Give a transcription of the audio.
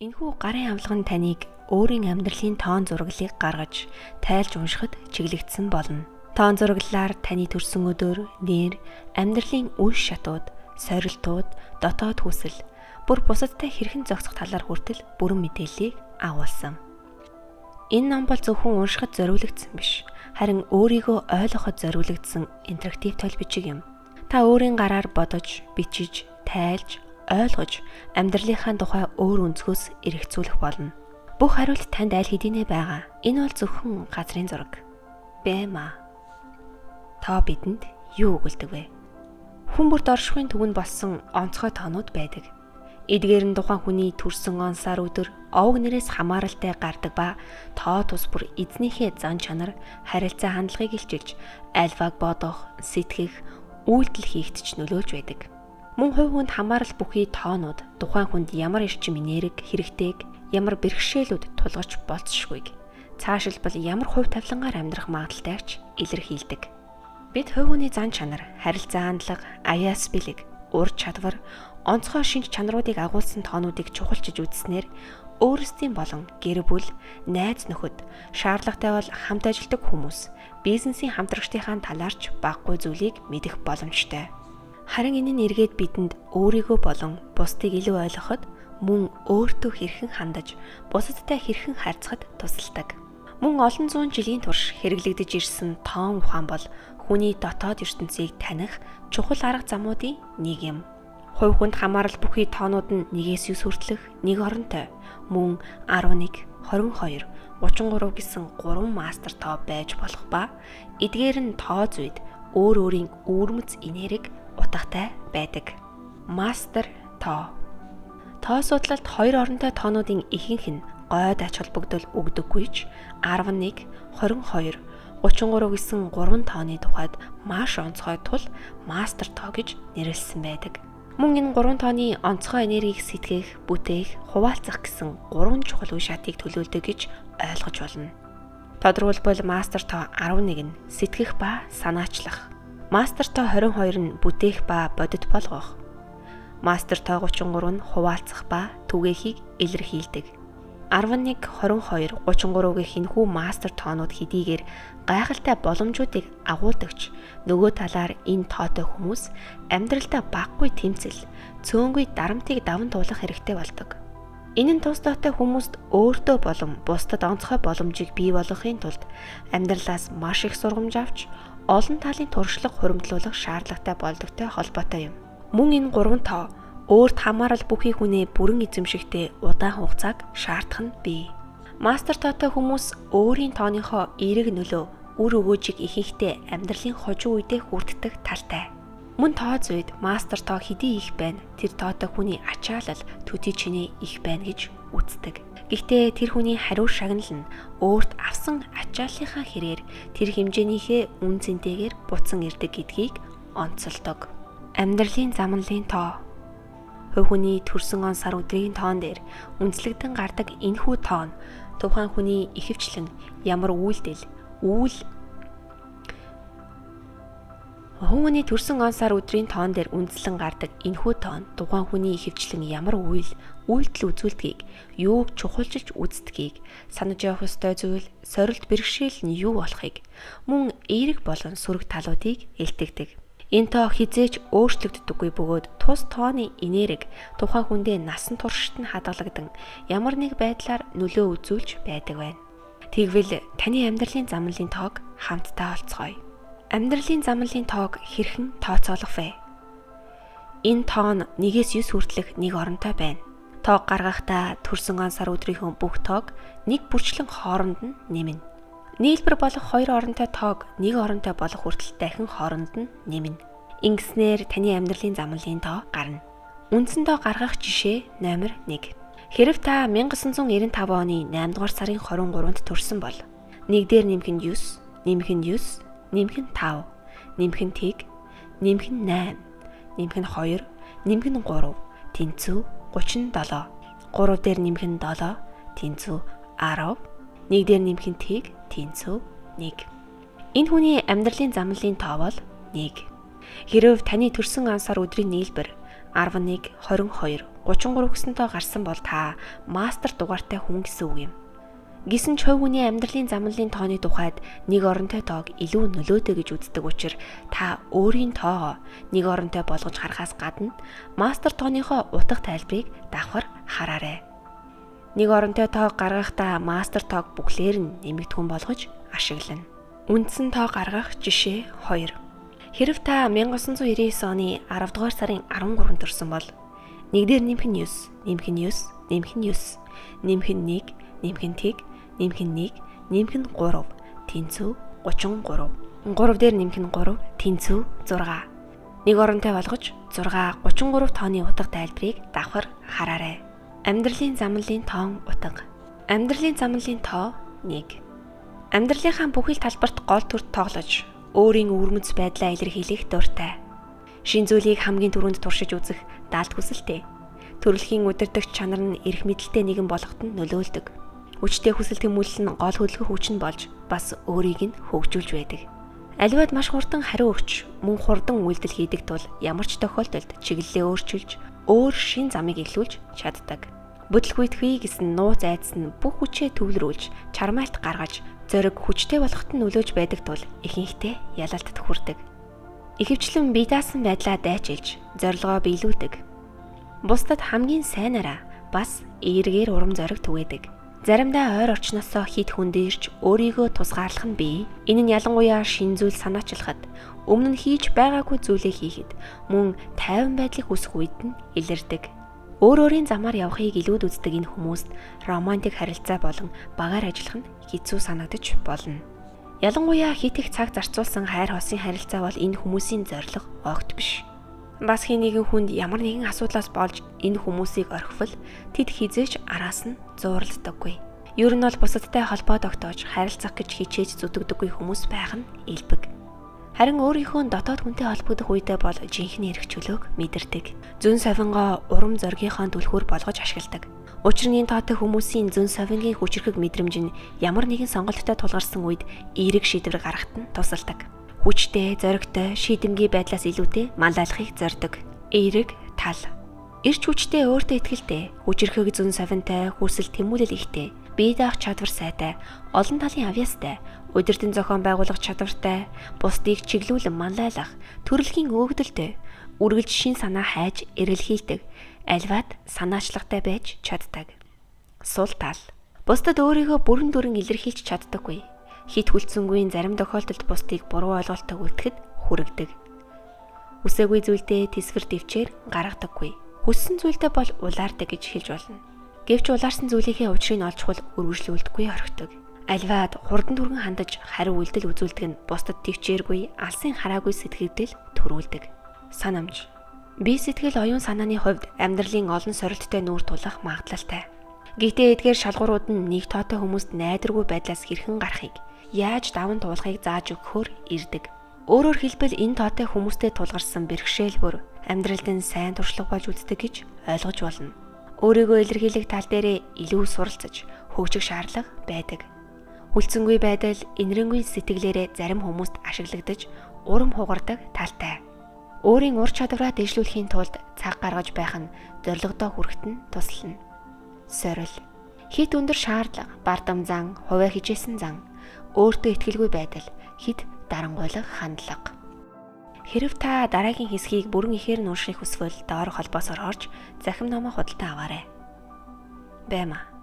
Энэхүү гарын авлага нь таныг өөрийн амьдралын тоон зураглыг гаргаж, тайлж уншихад чиглэгдсэн болно. Тоон зураглалаар таны төрсөн өдөр, нэр, амьдралын үе шатууд, сорилтууд, дотоод хүсэл, бүр бусадтай хэрхэн зохицох талаар хүртэл бүрэн мэдээллийг агуулсан. Энэ ном бол зөвхөн уншихад зориулагдсан биш, харин өөрийгөө ойлгоход зориулагдсан интерактив тойл бичиг юм. Та өөрийн гараар бодож, бичиж, тайлж, ойлгож, амьдралынхаа тухай өөр өнцгөөс эргэцүүлэх болно. Бүх хариулт танд аль хэдийнэ байгаа. Энэ бол зөвхөн газрын зураг. Бэма. Та бидэнд юу өгүүлдэг вэ? Хүн бүрд оршихуйн түвэнд болсон онцгой тоонууд байдаг. Эдгээр нь тухайн хүний төрсөн он сар өдөр, овог нэрээс хамааралтай гардаг ба тоо тус бүр эзнийхээ зан чанар, харилцаа хандлагыг илчилж, альваг бодох, сэтгэх, үйлдэл хийхэд ч нөлөөлж байдаг. Мөн хувь хүнд хамаарал бүхий тоонууд тухайн хүнд ямар эрчим энерги хэрэгтэйг, ямар бэрхшээлүүд тулгаж болцсошгүйг, цаашилбал ямар хувь тавилангаар амьдрах магадaltaйгч илэрхийлдэг. Бид хувь хүний зан чанар, харилцаа хандлага, аяас бэлэг, ур чадвар, онцгой шинж чанаруудыг агуулсан тоонуудыг чухалчиж үзснээр өөрсдийн болон гэр бүл, найз нөхөд, шаардлагатай бол хамт ажилладаг хүмүүс, бизнесийн хамтрагчдынхаа талаарч баггүй зүйлийг мэдэх боломжтой. Харин энэ нь эргээд бидэнд өөрийгөө болон бусдыг илүү ойлгоход, мөн өөртөө хэрхэн хандаж, бусадтай хэрхэн харьцахад тусалдаг. Мөн олон зуун жилийн турш хэрэглэгдэж ирсэн тоон ухаан бол хүний дотоод ертөнцийг таних чухал арга замуудын нэг юм. Хувь хүнд хамаарал бүхий тоонууд нь 1-9 хүртэлх нэг оронтой, мөн 11, 22, 33 гэсэн 3 мастер тоо байж болох ба эдгээр нь тоо зүйд өөр өөрийн өвөрмөц энерги утгатай байдаг. Мастер тоо. Тоо судлалт 2 оронтой тоонуудын ихэнх нь гойд ач холбогдол өгдөггүй ч 11, 22, 33 гэсэн 3 тооны тухайд маш онцгой тул мастер тоо гэж нэрлэсэн байдаг. Мөн энэ 3 тооны онцгой энергийг сэтгэх, бүтээх, хуваалцах гэсэн 3 чухал үе шатыг төлөөлдөг гэж ойлгож болно. Тодорхойлбол мастер тоо 11 нь сэтгэх ба санаачлах. Мастер тоо 22 нь бүтээх ба бодит болгох. Мастер тоо 33 нь хуваалцах ба түгээхийг илэрхийлдэг. 11, 22, 33-гийн хинхүү мастер тоонууд хэдийгээр гайхалтай боломжуудыг агуулдагч, нөгөө талаар энэ тоотой хүмүүс амьдралдаа баггүй тэмцэл, цөөнгүй дарамтыг даван туулах хэрэгтэй болдог. Энэ нь тус тоотой хүмүүст өөртөө болон бусдад онцгой боломжийг бий болгохын тулд амьдралаас маш их сургамж авч, олон талын туршлага хуримтлуулах шаардлагатай болдогтой холбоотой юм. Мөн энэ 3 тоо өөрт хамаарал бүхий хүнээ бүрэн эзэмшихтэй удаан хугацааг шаардах нь бий. Мастер тоотой хүмүүс өөрийн тооныхоо эерэг нөлөө, үр өгөөжийг ихэнхдээ амьдралын хожуу үедээ хүртдэг талтай. Мөн тоо зүйд мастер тоо хэдий их байна, тэр тоотой хүний ачаалал төдий чиний их байна гэж үздэг. Гэхдээ тэр хүний хариу шагнал нь өөрт авсан ачааллынхаа хэрээр тэр хэмжээнийхээ үн цэнтэйгээр буцан ирдэг гэдгийг онцолдог. Амьдралын замналын тоо. Хувь хүний төрсөн он сар өдрийн тоон дээр үндэслэгдэн гардаг энэхүү тоон тухайн хүний ихэвчлэн ямар үйлдэл, Хүний төрсөн он сар өдрийн тоон дээр үндэслэн гардаг энэхүү тоон тухайн хүний ихэвчлэн ямар үйлдэл үзүүлдгийг, юуг чухалчилж үздгийг, санаж явах ёстой зүйл, сорилт бэрхшээл нь юу болохыг, мөн эерэг болон сөрөг талуудыг илтгэдэг. Энэ тоо хизээч өөрчлөгддөггүй бөгөөд тус тооны энерги тухайн хүндээ насан туршид нь хадгалагдан ямар нэг байдлаар нөлөө үзүүлж байдаг байна. Тэгвэл таны амьдралын замналын тоог хамтдаа олцгоё. Амьдралын замналын тоог хэрхэн тооцоолох вэ? Энэ тоон 1-9 хүртэлх нэг оронтой байна. Тоог гаргахдаа төрсөн он сар өдрийнхөө бүх тоог нэг бүрчлэн хооронд нь нэмнэ. Нийлбэр болох 2 оронтой тоог 1 оронтой болох хүртэл дахин хооронд нь нэмнэ. Ингэснээр таны амьдралын замналын тоо гарна. Үндсэн тоо гаргах жишээ номер 1. Хэрэв та 1995 оны 8 дугаар сарын 23-нд төрсөн бол 1 дээр нэмэх нь 9, нэмэх нь 9, нэмэх нь 5, нэмэх нь тэг, нэмэх нь 8, нэмэх нь 2, нэмэх нь 3, тэнцүү 37, 3 дээр нэмэх нь 7, тэнцүү 10, 1 дээр нэмэх нь тэг, тэнцүү 1. Энэ хүний амьдралын замналын тоо бол 1. Хэрэв таны төрсөн он сар өдрийн нийлбэр 11, 22, 33 гэсэн тоо гарсан бол та мастер дугаартай хүн гэсэн үг юм. Гэсэн ч хувь хүний амьдралын замналын тооны тухайд нэг оронтой тоог илүү нөлөөтэй гэж үздэг учраас та өөрийн тоогоо нэг оронтой болгож харахаас гадна мастер тооныхоо утга тайлбарыг давхар хараарай. Нэг оронтой тоог гаргахдаа мастер тоог бүхлээр нь нэмэгдэхүүн болгож ашиглана. Үндсэн тоо гаргах жишээ 2. Хэрэв та 1999 оны 10 дугаар сарын 13-нд төрсөн бол 1 дээр нэмэх нь 9, нэмэх нь 9, нэмэх нь 9, нэмэх нь 1, нэмэх нь тэг, нэмэх нь 1, нэмэх нь 3, тэнцүү 33. 3 дээр нэмэх нь 3, тэнцүү 6. Нэг оронтой болгож 6, 33 тооны утга тайлбарыг давхар хараарай. Амьдралын замналын тоон утга. Амьдралын замналын тоо 1. Амьдралынхаа бүхэл талбарт гол дүр тоглож өөрийн өвөрмөц байдлаа илэрхийлэх дуртай. Шин зүйлийг хамгийн түрүүнд туршиж үзэх даалт хүсэлтэй. Төрөлхийн удирдагч чанар нь эрх мэдэлтэй нэгэн болоход нь нөлөөлдөг. Хүчтэй хүсэл тэмүүлэл нь гол хөдөлгөх хүч нь болж бас өөрийг нь хөгжүүлж байдаг. Аливаад маш хурдан хариу өгч мөн хурдан үйлдэл хийдэг тул ямар ч тохиолдолд чиглэлээ өөрчилж өөр шин замыг эхлүүлж чаддаг. Бүтлгүйтгэе гэсэн нууц айдас нь бүх хүчээ төвлөрүүлж чармайлт гаргаж зориг хүчтэй болоход нь нөлөөж байдаг тул ихэнхдээ ялалтад хүрдэг. Ихэвчлэн бие даасан байдлаа дайчилж зорилгоо биелүүлдэг. Бусдад хамгийн сайнараа бас эергээр урам зориг түгээдэг. Заримдаа ойр орчноосоо хит хүндэрч өөрийгөө тусгаарлах нь бий. Энэ нь ялангуяа шин зүйл санаачлахад өмнө нь хийж байгаагүй зүйлээ хийхэд мөн тайван байдлыг үүсэх үед нь илэрдэг. Өөрийн замаар явахыг илүүд үздэг энэ хүмүүст романтик харилцаа болон багаар ажиллах нь хэцүү санагдаж болно. Ялангуяа хит их цаг зарцуулсан хайр хосын харилцаа бол энэ хүмүүсийн зорилго огт биш. Бас хий нэгэн хүнд ямар нэгэн асуудлаас болж энэ хүмүүсийг орхивол тэд хизээч араас нь зууралддаггүй. Ер нь бол бусадтай холбоо тогтоож харилцах гэж хичээж зүтгэдэггүй хүмүүс байх нь элбэг. Харин өөрийнхөө дотоод хүнтэй холбогдох үедээ бол жинхэнэ эрх чөлөөг мэдэрдэг. Зүн совингоо урам зоригийнхоо түлхүүр болгож ашигладаг. Учир нь энэ тоотой хүмүүсийн зүн совингийн хүчрхэг мэдрэмж нь ямар нэгэн сонголттой тулгарсан үед эерэг шийдвэр гаргахад нь тусалдаг. Хүчтэй, зоригтой, шийдэмгий байдлаас илүүтэй манлайлахыг зорддог. Эерэг тал. Ирч хүчтэй, өөртөө итгэлтэй, хүчрхэг зүн совинтай, хүсэл тэмүүлэл ихтэй, бие даах чадвар сайтай, олон талын авьяастай, удирдын зохион байгуулах чадвартай, бусдыг чиглүүлэн манлайлах, төрөлхийн өөгдөлтэй, үргэлж шин санаа хайж эргэлхийлдэг, альваад санаачлагтай байж чаддаг. Сул тал. Бусдад өөрийгөө бүрэн дүрэн илэрхийлж чаддаггүй. Хит хүлцэнгүй зарим тохиолдолд бусдыг буруу ойлголттой үлдэхэд хүргэдэг. Үсээгүй зүйлдээ тэсвэр дэвчээр гаргадаггүй. Хүссэн зүйлдээ бол улаардаг гэж хэлж болно. Гэвч улаарсан зүйлийнхээ учрыг олжхол үргэлжлүүлдэггүй орхидог. Альваад хурдан түргэн хандаж хариу үйлдэл үзүүлдэг нь бусдад төвчээргүй алсын хараагүй сэтгэгдэл төрүүлдэг. Санамж. Бие сэтгэл оюун санааны хувьд амьдралын олон сорилттой нүүр тулах магадлалтай. Гэхдээ эдгээр шалгуурууд нь нэг тоотой хүмүүст найдваргүй байдлаас хэрхэн гарахыг, яаж даван туулахыг зааж өгөхөөр ирдэг. Өөрөөр хэлбэл энэ тоотой хүмүүстэй тулгарсан бэрхшээл бүр амьдралд нь сайн туршлага болж үздэг гэж ойлгож болно. Өөрийгөө илэрхийлэх тал дээрээ илүү суралцаж, хөгжих шаардлага байдаг. Хүлцэнгүй байдал, инэрэнгүй сэтгэлээрээ зарим хүмүүст ашиглагдаж, урам хугардаг талтай. Өөрийн ур чадвараа дэвшлүүлэхийн тулд цаг гаргаж байх нь зорилгодоо хүрэхэд нь туслана. Сорил. Хит өндөр шаардлага, бардам зан, хувиа хичээсэн зан, өөртөө итгэлгүй байдал, хит дарангуйлах хандлага. Хэрэв та дараагийн хэсгийг бүрэн ихээр нь уншихыг хүсвэл доорх холбоосоор орж захим номоо худалдан аваарай. Баймаа.